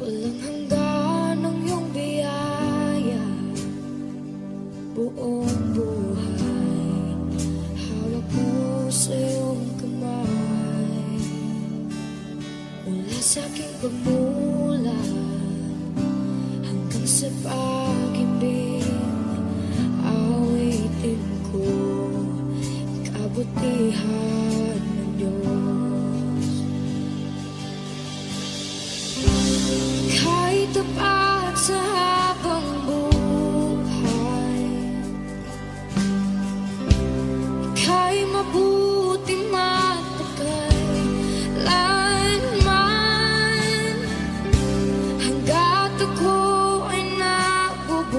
Walang hanggan ang iyong biyaya, buong buhay hawak mo sa iyong kamay. Mula sa aking pagmulat hanggang sa pag-ibig, awitin ko kabutihan ng Diyos. Kahit tapat sa habang buhay, ika'y mabuti magpakailanman. Hanggat ako ay nabubuhay,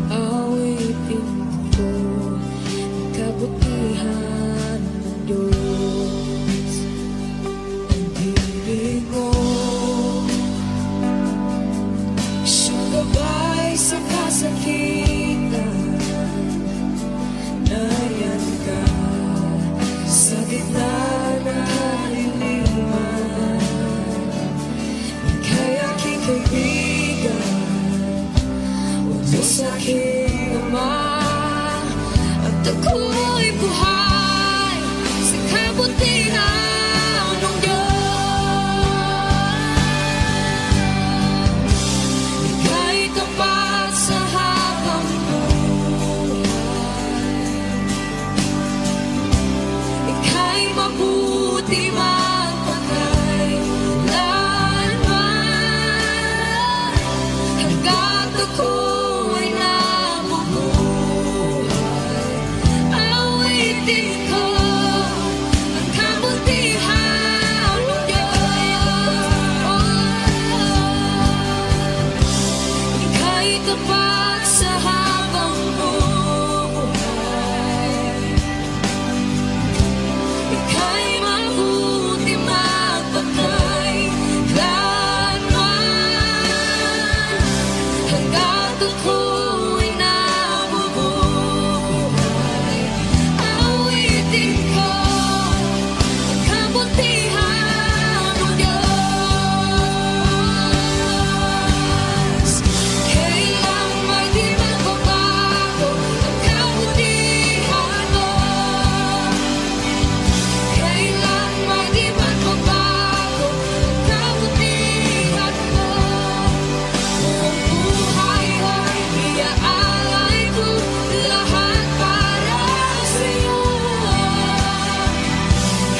awitin ko ang kabutihan ng Diyos. Ang ibig mo, siyang gabay sa kasakitan. Nariyan ka sa gitna ng kaliliman. Ika'y aking kaibigan, Diyos aking Ama, at ako'y buhay sa kabutihan ng Diyos. Ika'y tapat sa habang buhay, ika'y mabuti magpakailanman. Hanggat ako ay nabubuhay, awitin ko ang kabutihan ng Diyos. Ika'y tapat sa habang buhay, ika'y mabuti magpakailanman. Hanggat ako ay nabubuhay, awitin ko ang kabutihan ng Diyos. Kailan may di magbabago ang kabutihan mo. Kailan may di magbabago ang kabutihan mo. Buong buhay ay iaalay ko lahat para sa'yo.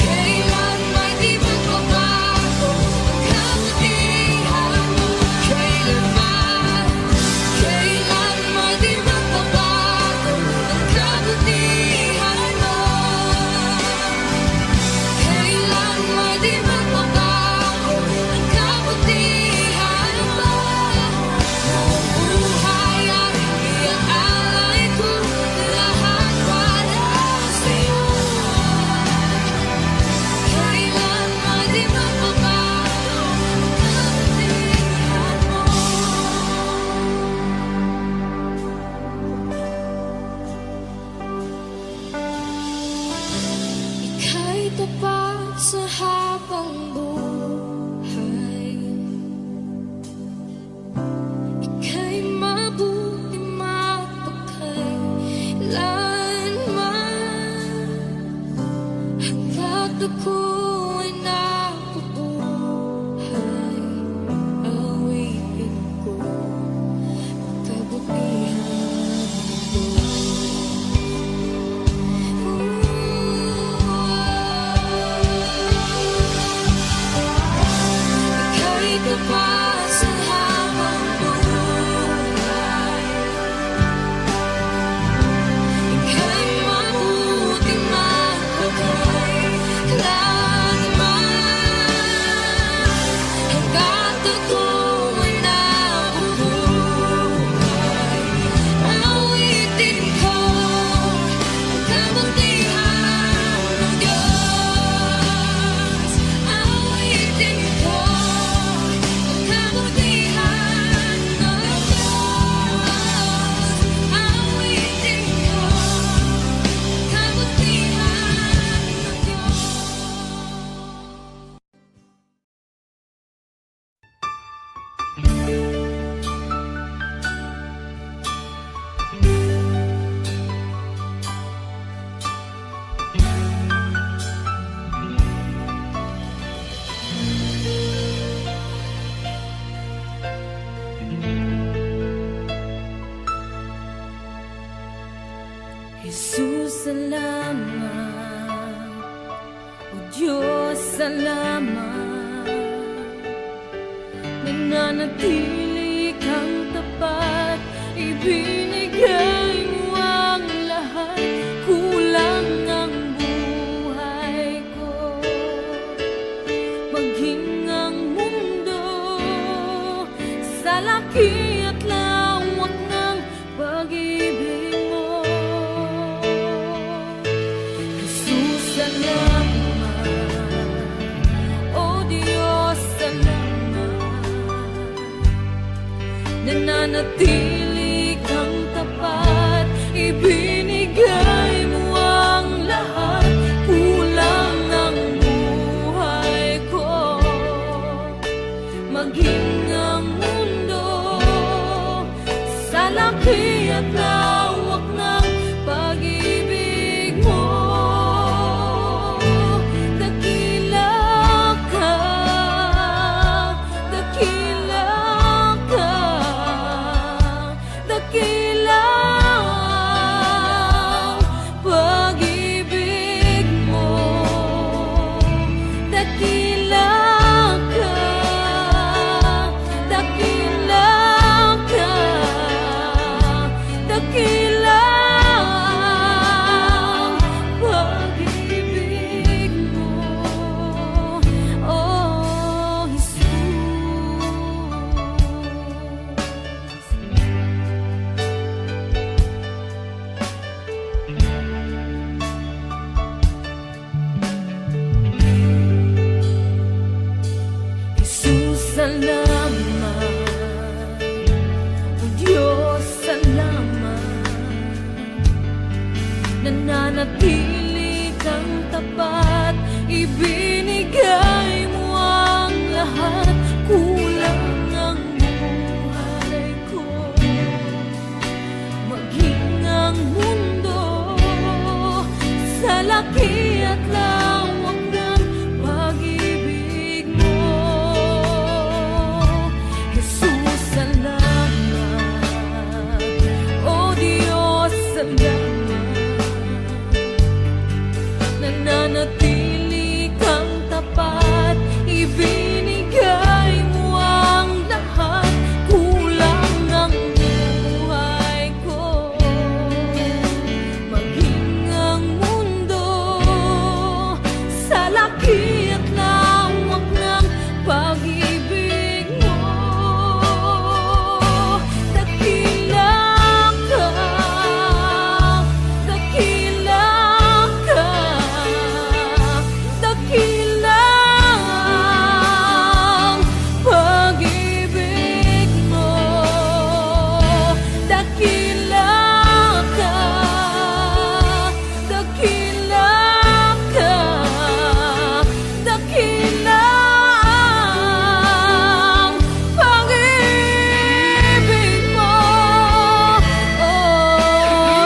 Kailan may di magbabago ang kabutihan mo. Kailan may di magbabago ang kabutihan mo. Kailan may di magbabago ang kabutihan mo. Buong buhay ay iaalay ko lahat para sa'yo. Kailan may di magbabago ang kabutihan mo. Ika'y tapat sa habang buhay, ika'y mabuti magpakailanman. Hanggat ako ay nabubuhay, awitin ko ang kabutihan ng Diyos. Ika'y tapat sa habang buhay, ika'y mabuti magpakailanman. Jesus, salamat. O Diyos, salamat. Nananatili kang tapat, ibinigay mo ang lahat. Kulang ang buhay ko, maging ang mundo sa laki at lawak ng pag-ibig mo. Jesus, salamat. O Diyos, salamat. Nananatili kang tapat, ibinigay mo ang lahat. Kulang ang buhay ko, maging ang mundo sa laki at lawak ng pag-ibig mo. Dakila ka, dakila ka, dakila ang pag-ibig mo. Dakila ka, dakila ka, dakila ang pag-ibig mo. Oh, Jesus. Jesus, salamat. O Diyos, salamat. Nananatili kang tapat, ibinigay mo ang lahat. Kulang ang buhay ko, maging ang mundo sa laki at lawak ng pag-ibig mo. Jesus, salamat. O Diyos, salamat. Nananatili kang tapat, ibinigay mo ang lahat. Kulang ang buhay ko, maging ang mundo sa laki at lawak ng pag-ibig mo. Dakila ka, dakila ka, dakila ang pag-ibig mo. Dakila ka, dakila ka, dakila ang pag-ibig mo. Oh,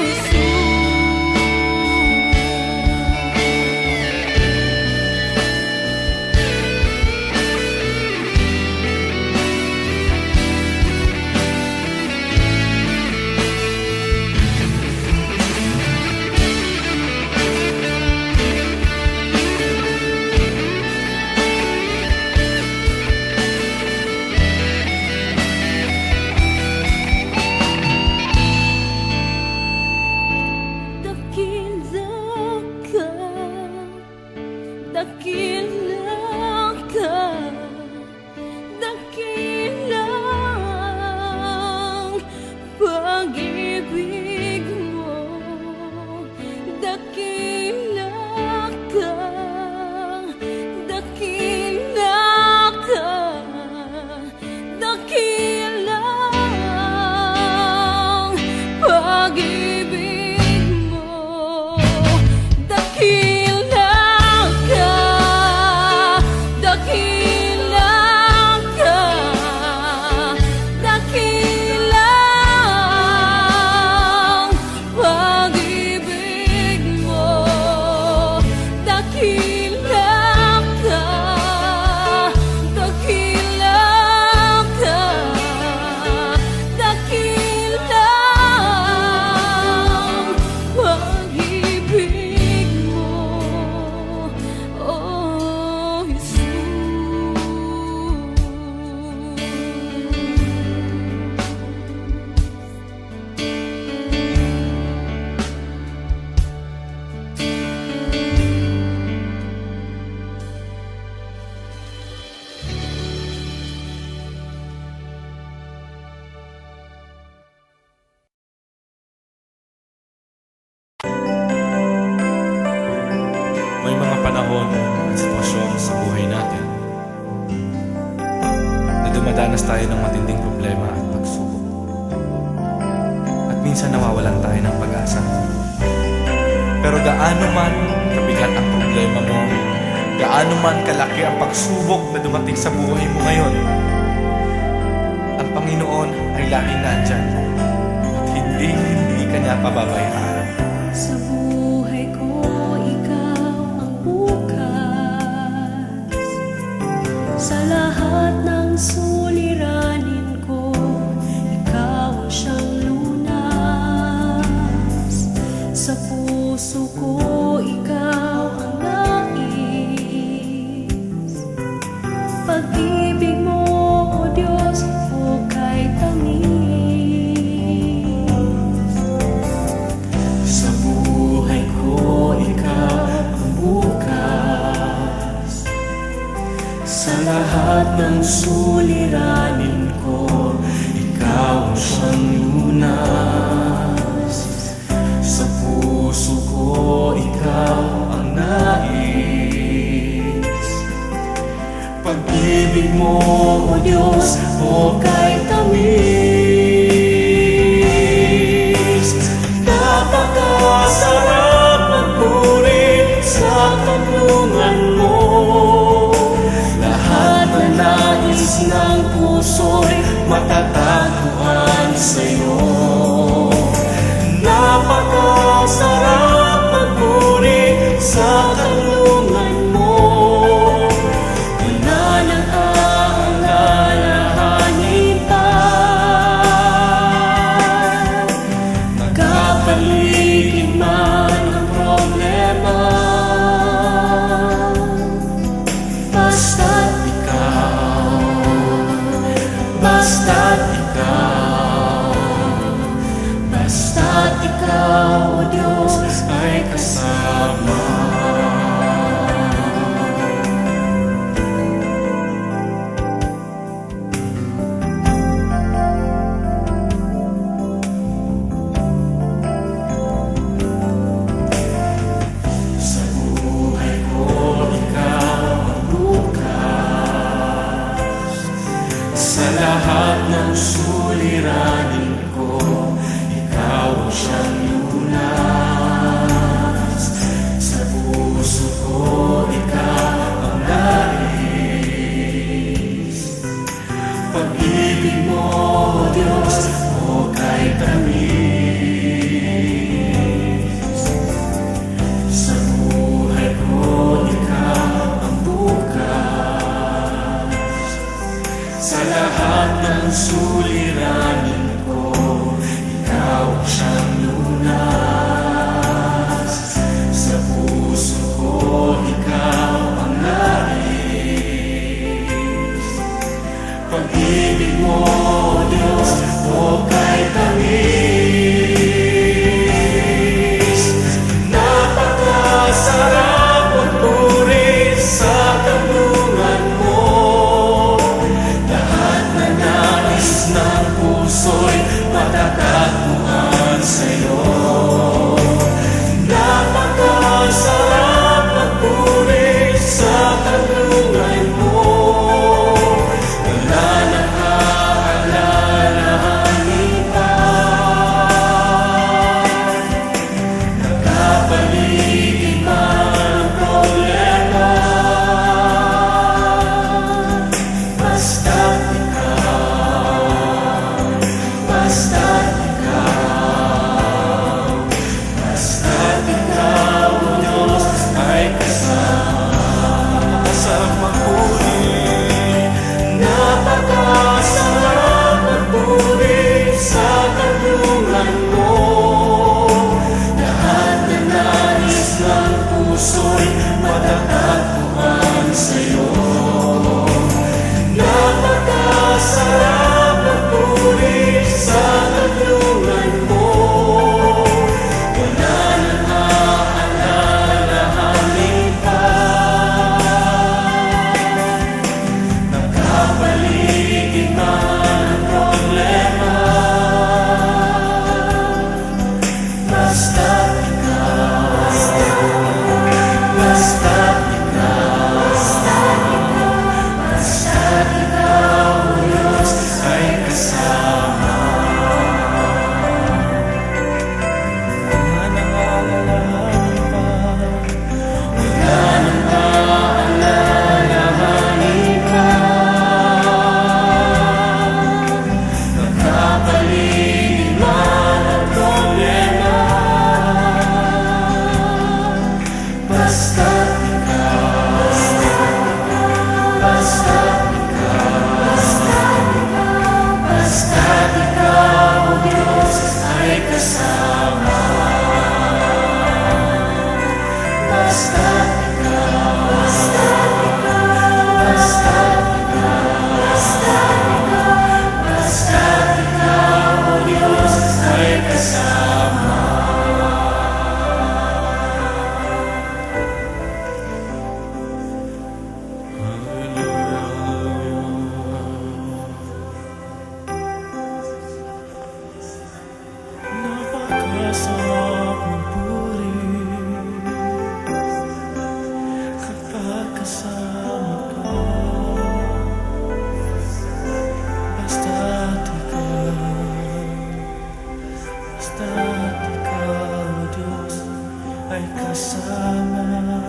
dakila ka, dakila ang pag-ibig mo. Dakila ka, dakila ka, dakila ang pag-ibig mo. Dakila ka, dakila ka, dakila ang pag-ibig mo. panahon at sitwasyon sa buhay natin na dumadanas tayo ng matinding problema at pagsubok. At minsan nawawalan tayo ng pag-asa. Pero gaano man kabigat ang problema mo, gaano man kalaki ang pagsubok na dumating sa buhay mo ngayon, ang Panginoon ay laging nandyan at hindi ka niya pababayaan. Sa buhay ko, ikaw ang bukas. Sa lahat ng suliranin ko, ikaw ang siyang lunas. Sa puso ko, ikaw ang nais. Pag-ibig mo, O Diyos, hukay tamis. Sa buhay ko, ikaw ang bukas. Sa lahat ng suliranin ko, ikaw ang siyang lunas. Sa puso ko, ikaw ang nais. Pag-ibig mo, O Diyos, hukay tamis. Napakasarap magpuri sa kanlungan mo. Lahat na nais ng puso'y matatagpuan sa'yo. Napakasarap magpuri sa kanlungan mo. Wala nang aalalahanin pa ika'y kasama.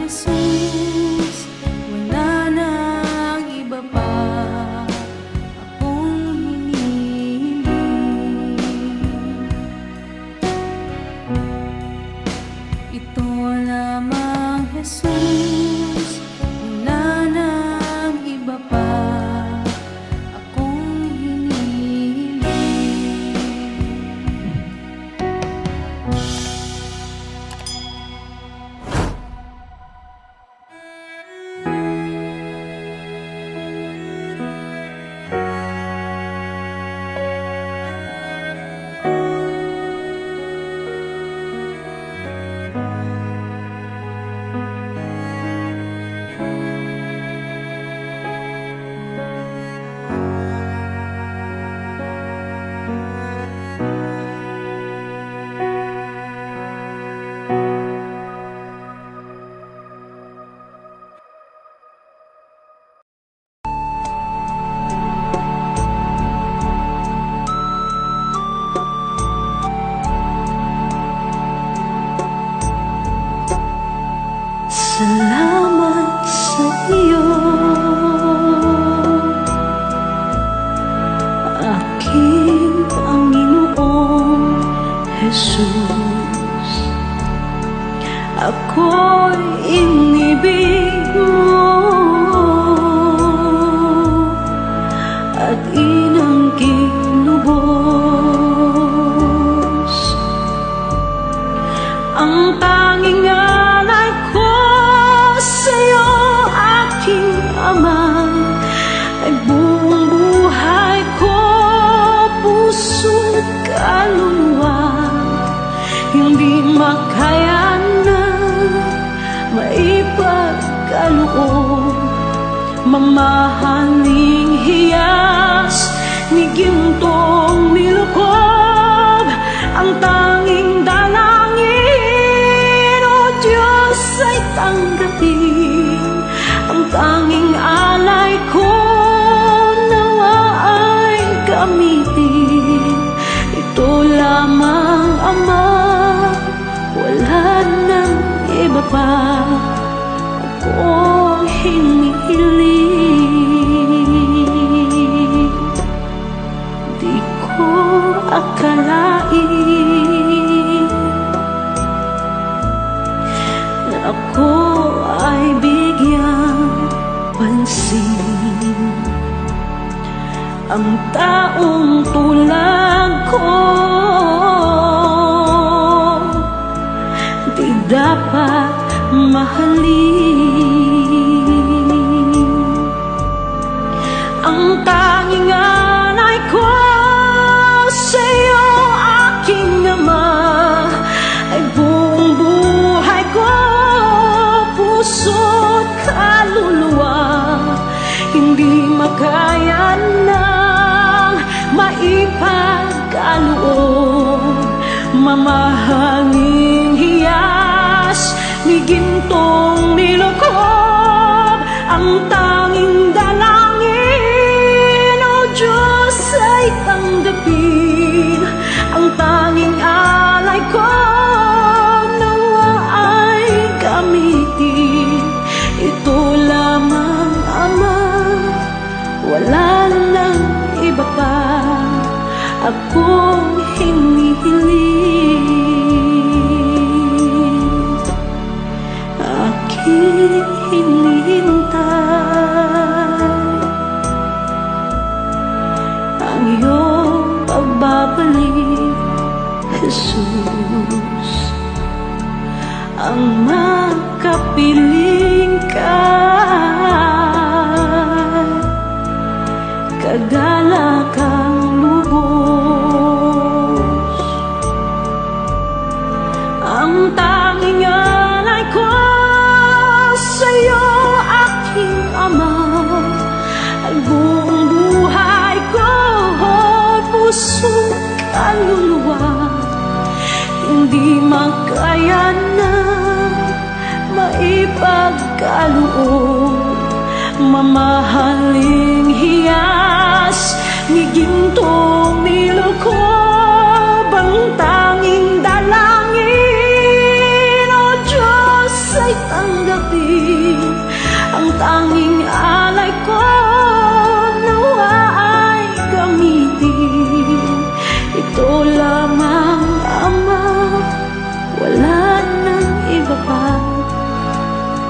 Jesus, wala nang iba pa akong hinihiling. Ito lamang, Jesus, wala nang iba pa akong hinihiling. Salamat sa iyo, aking Panginoong Jesus. Ako'y inibig mo at inangking lubos. Ang tanging alay ko sa'yo, aking Ama, ay buong buhay ko, puso't kaluluwa. Hindi makaya na maipagkaloob, mamahaling hiyas ni gintong nilukob. Ang tanging dalangin, o Diyos, ay tanggapin. Ang tanging alay ko, nawa ay gamitin. Ito lamang, Ama, wala nang iba pa akong hinihiling. Di ko akalain na ako ay bigyang pansin. Ang taong tulad ko di dapat mahalin. Ang tanging alay ko sa'yo, aking Ama, ay buong buhay ko, puso't kaluluwa. Hindi makaya nang maipagkaloob, mamahaling hiyas ni gintong nilukob. Ang tanging dalangin, o Diyos, ay tanggapin. Ang tanging alay ko, nawa ay gamitin. Ito lamang, Ama, wala nang iba pa akong hinihiling. Aking hinihintay ang iyong pagbabalik, Jesus. Ang makapiling ka, kagalakang lubos. Ang tanging alay ko sa'yo, aking Ama, ay buong buhay ko, puso't kaluluwa. Hindi makaya na maipagkaloob, mamahaling hiyas ni gintong nilukob. Ang tanging dalangin, o Diyos, ay tanggapin. tanging alay ko nawa ay gamitin. Ito lamang, Ama, wala nang iba pa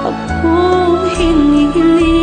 akong hinihiling.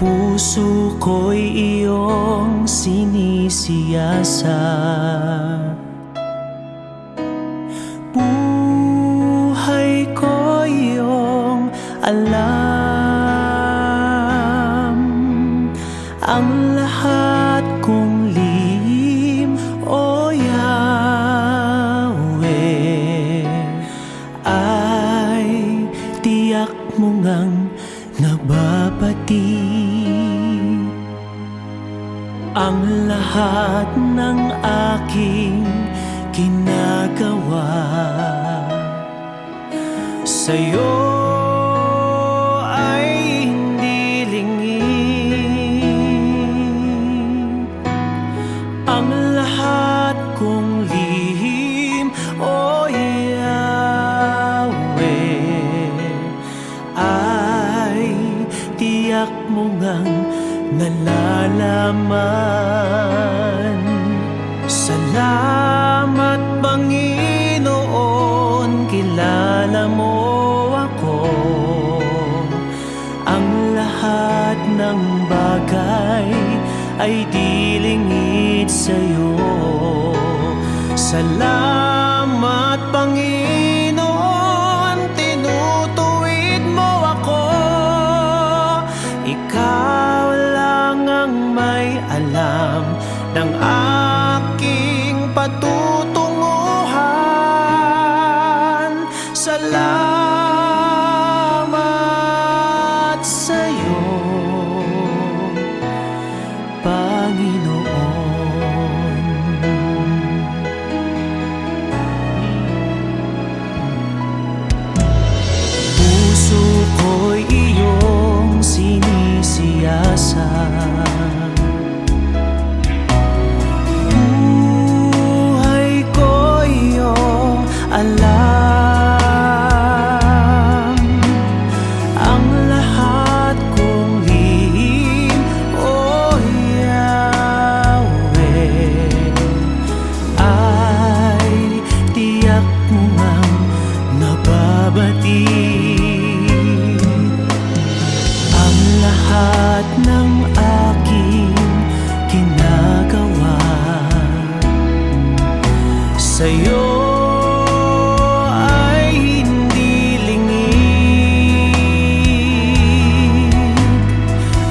puso ko'y iyong sinisiyasat. Buhay ko iyong alam, ang lahat kong lihim, o Yahweh, ay tiyak mo ngang nababati. Ang lahat ng aking ginagawa sa'yo ay hindi lingid. Ang lahat kong lihim, o Yahweh, ay tiyak mo ngang nalalaman. Salamat, Panginoon, kilala mo ako. Ang lahat ng bagay ay di lingid sa'yo. Salamat, Panginoon, tinutuwid mo ako. Ikaw lang ang may alam ng aking patutunguhan. Salamat sa'yo, Panginoon. Puso ko'y iyong sinisiyasat. Buhay ko iyong alam, ang lahat kong lihim, o Yahweh, ay tiyak mo ngang nababati. Ang lahat ng aking ginagawa sa'yo ay hindi lingid.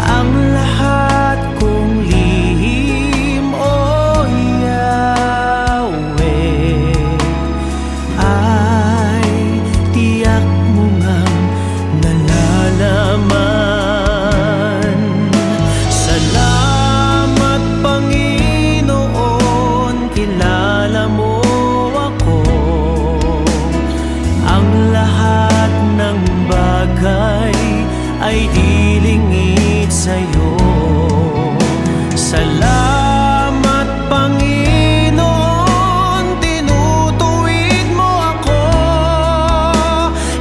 Ang lahat kong lihim, o Yahweh, ay tiyak mo ngang nalalaman. Salamat, Panginoon, kilala mo ako. Ang lahat ng bagay ay di lingid sa'yo. Salamat, Panginoon, tinutuwid mo ako.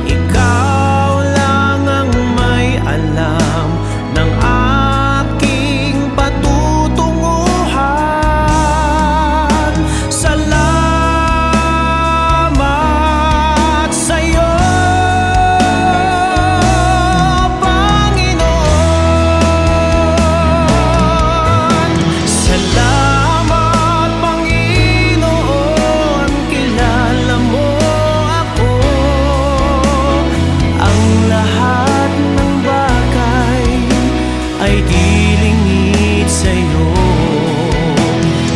Ikaw lang ang may alam ng aking patutunguhan. Salamat sa'yo, Panginoon. Salamat, Panginoon, kilala mo ako. Ang lahat ng bagay ay di lingid sa'yo.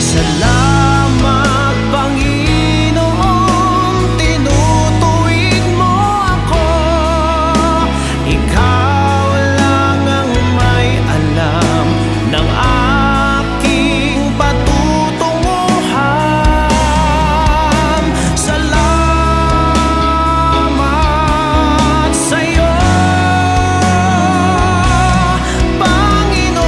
Salamat, Panginoon, tinutuwid mo ako. Ikaw lang ang may alam ng aking patutunguhan. Salamat sa'yo, Panginoon.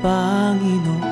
Panginoon.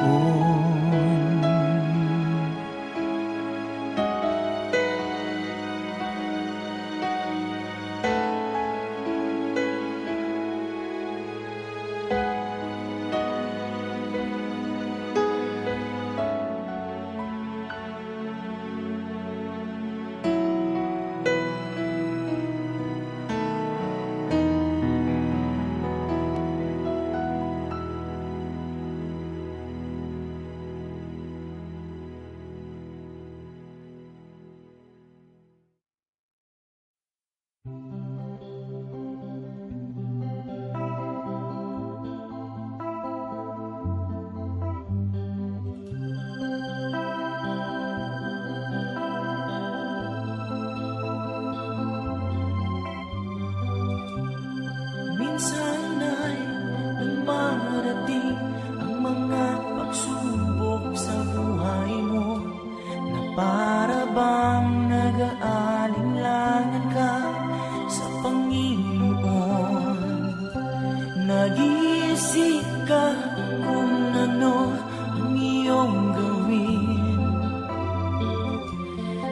Minsan ay dumarating ang mga pagsubok sa buhay mo, na para bang nag-aalinlangan ka sa Panginoon. Nag-iisip ka kung ano ang iyong gawin,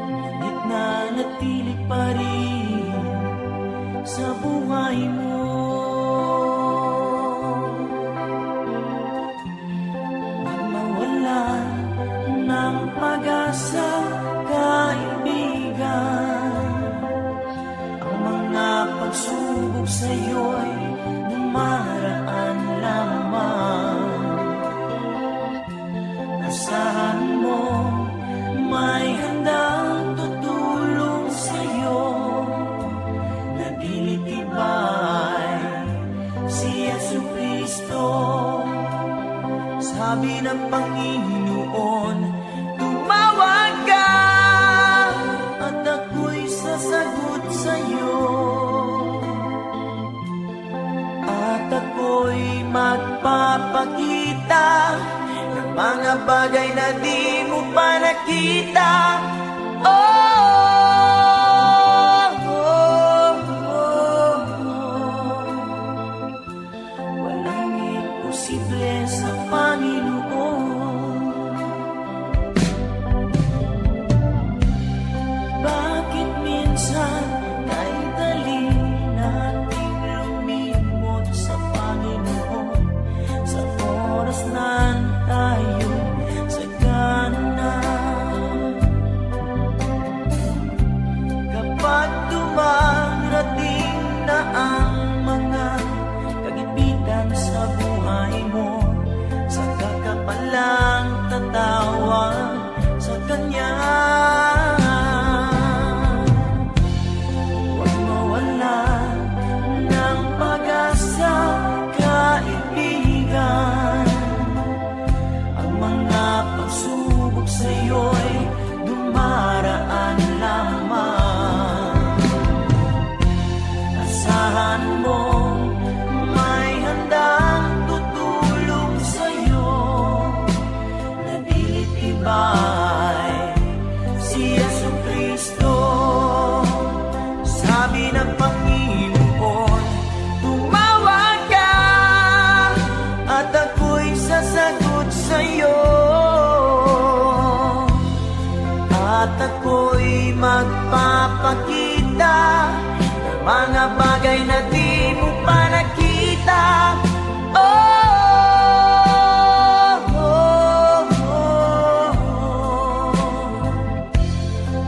ngunit nanatili pa rin sa buhay mo. Ng pag-asa, kaibigan, ang mga pagsubok sa'yo'y dumaraan lamang. Asahan mo, may handang tutulong sa'yo, nagilitibay si Jesucristo. Sabi ng Panginoon, tumawag ka at ako'y sasagot sa'yo, at ako'y magpapakita ng mga bagay na di mo pa nakita. Walang imposible sa Panginoon. Bakit minsan ay dali nating lumimot sa Panginoon, sa oras na tayo sagana? Kapag dumarating na ang mga kagipitan sa buhay mo, saka ka palang tatawag sa Kanya. Huwag mawala ng pag-asa, kaibigan, ang mga pagsubok sa'yo'y dumaraan lamang. Asahan mo, may handang tutulong sa'yo, nagilitibay si Jesucristo. Sabi ng Panginoon, tumawag ka at ako'y sasagot sa'yo, at ako'y magpapakita ng mga bagay na di mo pa nakita.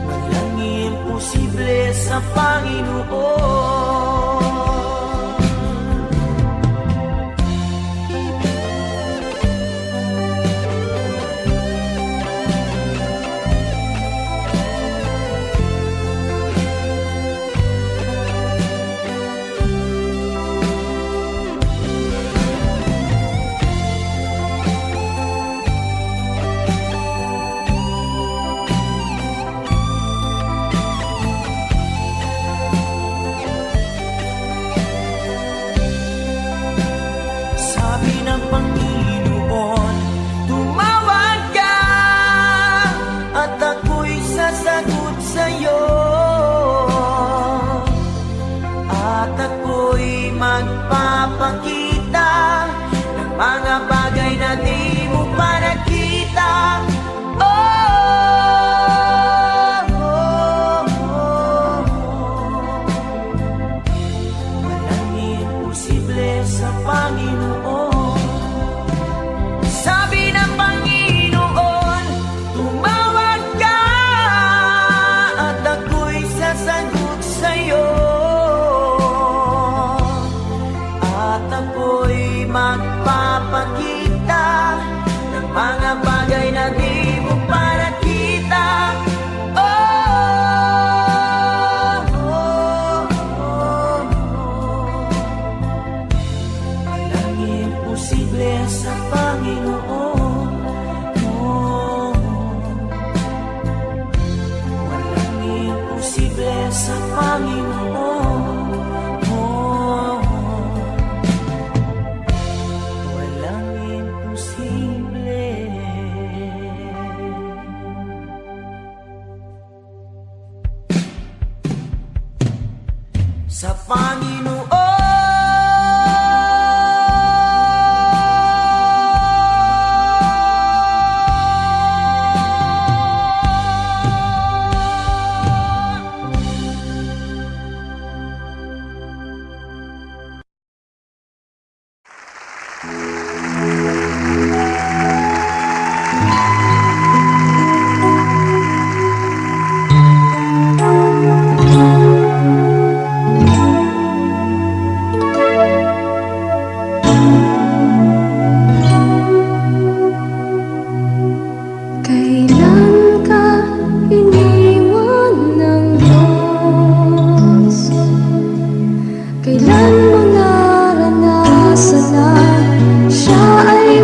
Walang imposible sa Panginoon.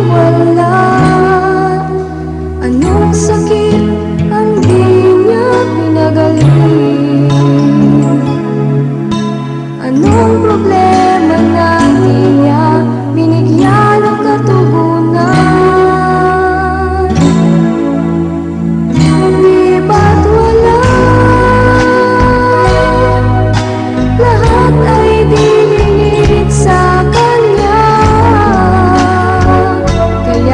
wala? Anong sakit ang di niya pinagaling? Anong problema na di niya binigyan ng katugunan? Di ba't wala? Lahat ay diningit sa kanya, kaya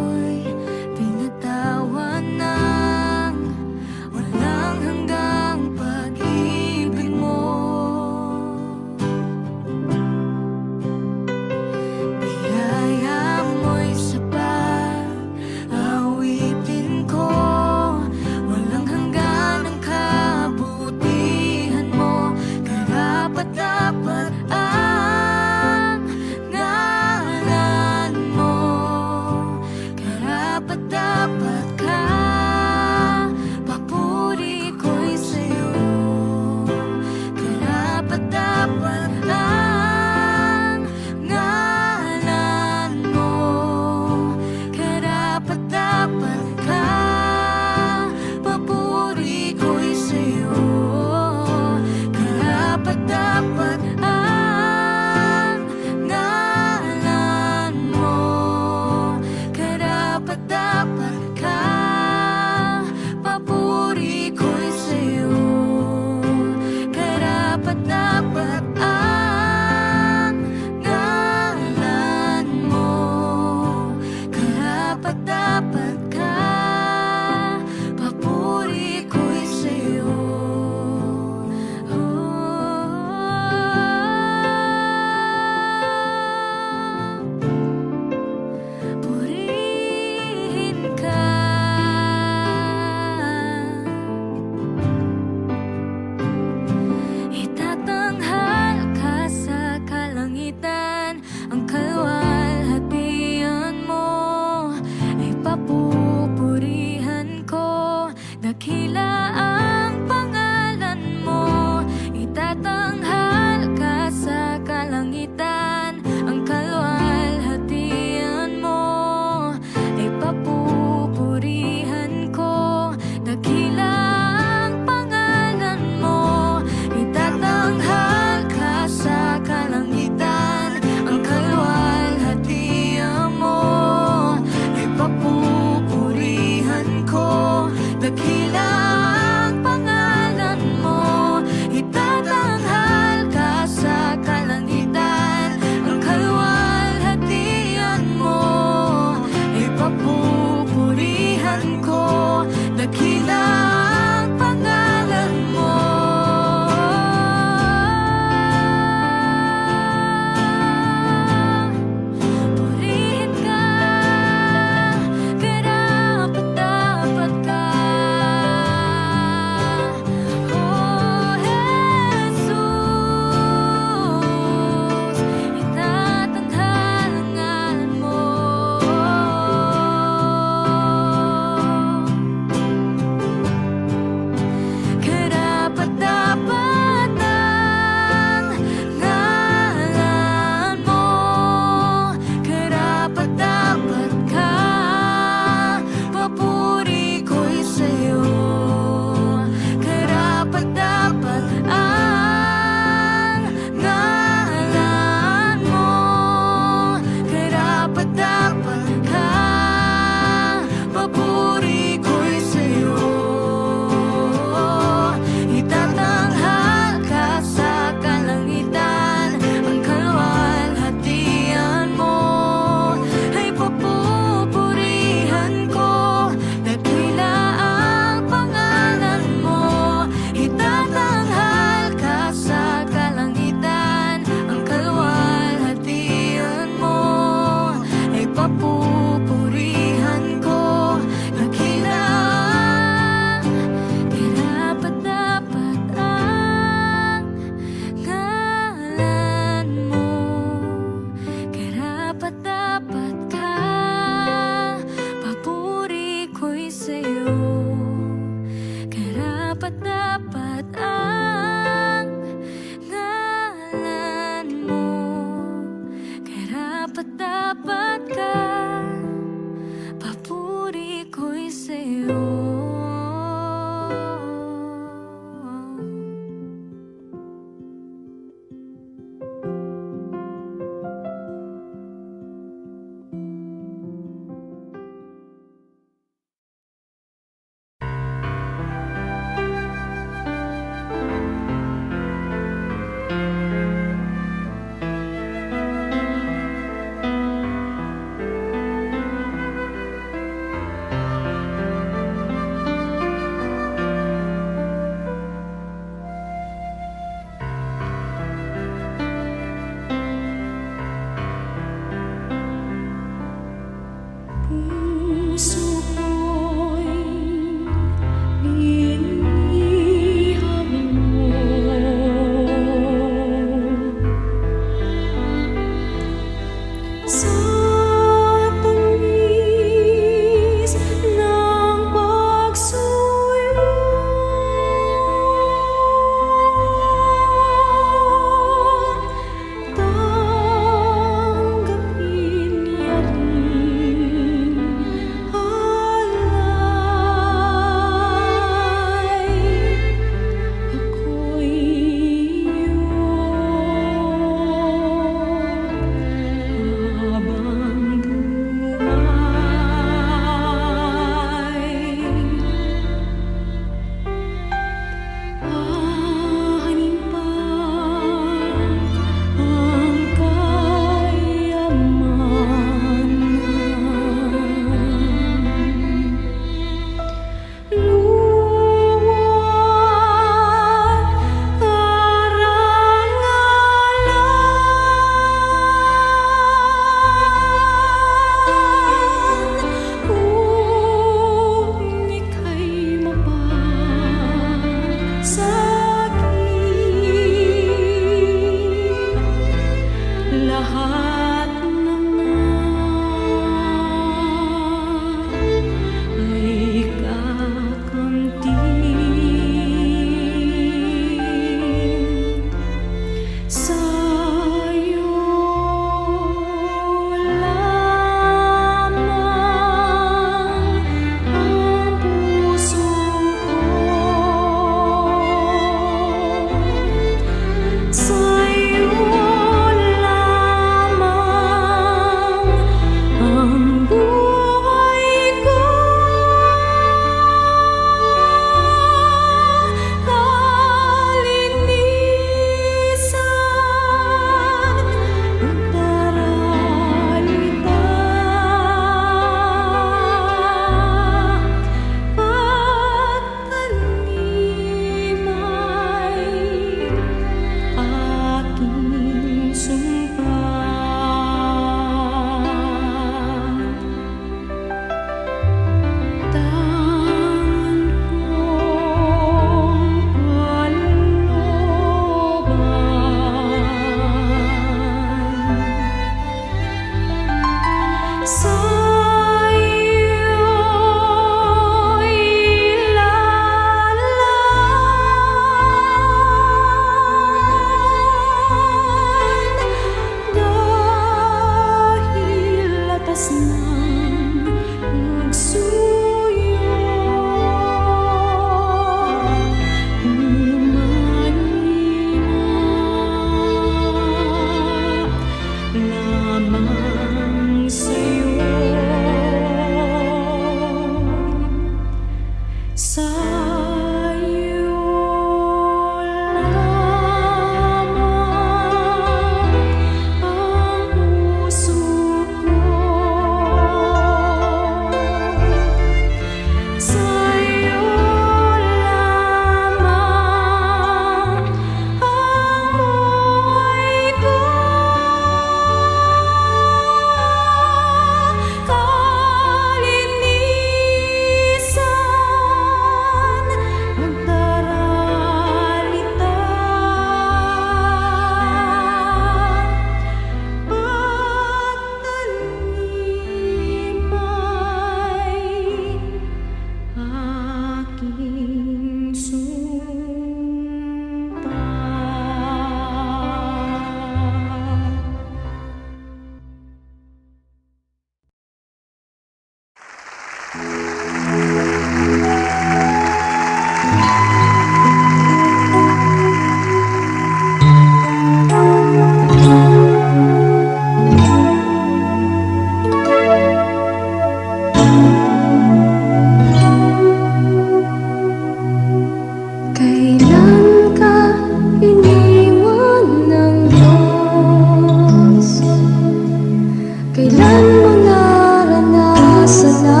Kailan mo naranasan na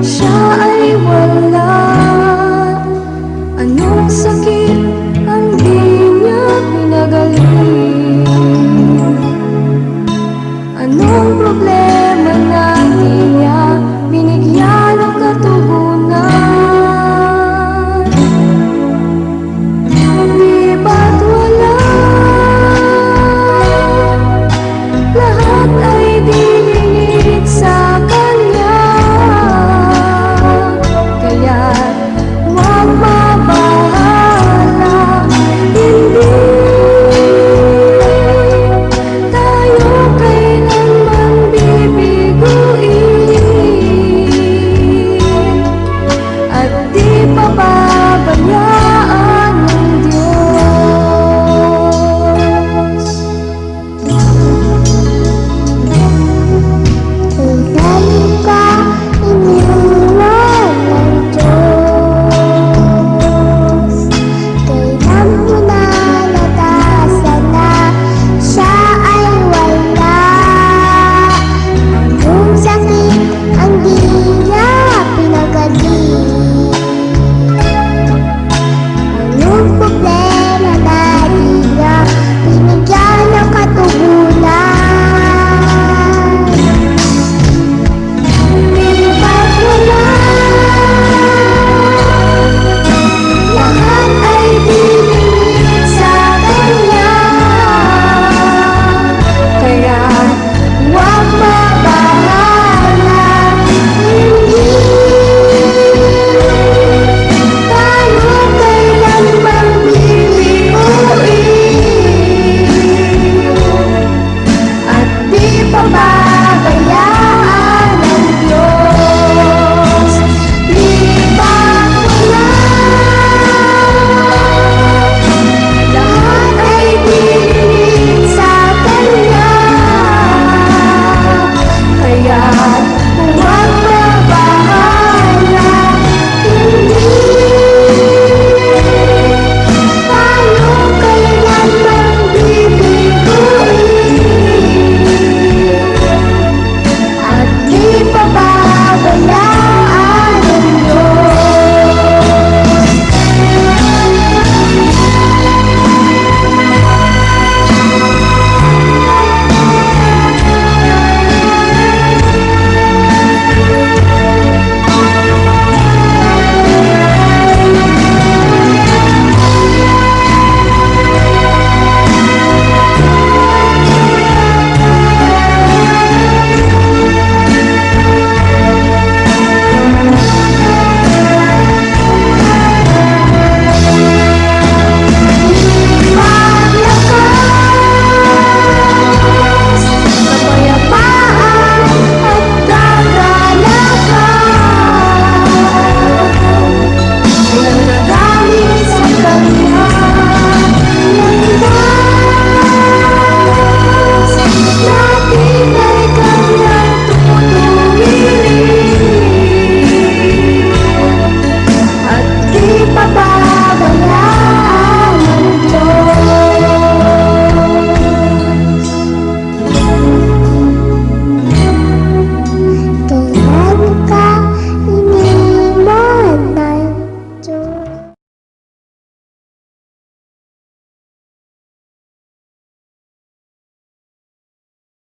siya ay wala? Anong sa